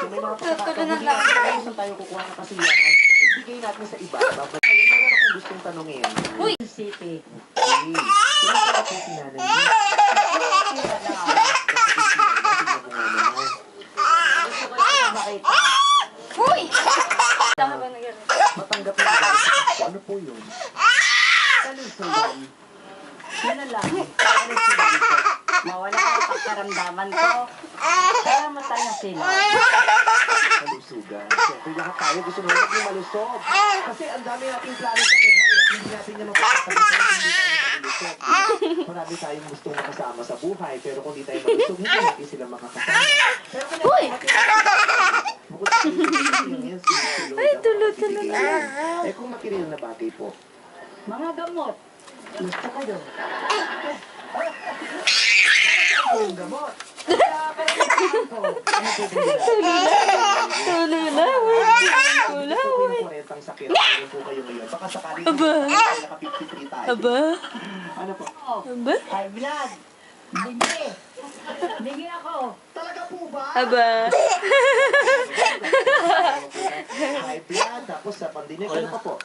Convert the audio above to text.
may mga pagkakataon. Hindi natin tayo kukuha ng kasiyahan. Ibigay natin sa iba. Ayun, meron akong gustong tanongin. Uy! City. Hey, sino pala po si Nanay Lee? Uy! Tama ba na gano'n? Matanggap na ba? Ano po yun? Kalusugan. Yun na lang. Kalusugan ko. Mawala ang pagkaramdaman ko. Kaya matay na sila. Malusugan. Siyempre lahat tayo gusto naman yung malusog. Kasi ang dami nating plano sa buhay. Hindi natin naman pagkakalimutan hindi tayo malusog. Marami tayong gustong makasama sa buhay. Pero kung di tayo malusog, hindi natin sila makakasama. Pero kung Uy! bukod sa yung Ay, tulo-tulo na. Eh kung material na bagay po. Mga gamot. Gusto ko doon. Ang gamot. Kaya kailangan ko. Ano po ba yun? Tulo na. Wala po yung kurentang sakit. Ano po kayo ngayon? Baka sakaling naka-53 tayo. Aba? Ano po? Aba? High blood. Bingi. Bingi ako. Talaga po ba? Aba? High blood, tapos sa pandemic, ano pa po?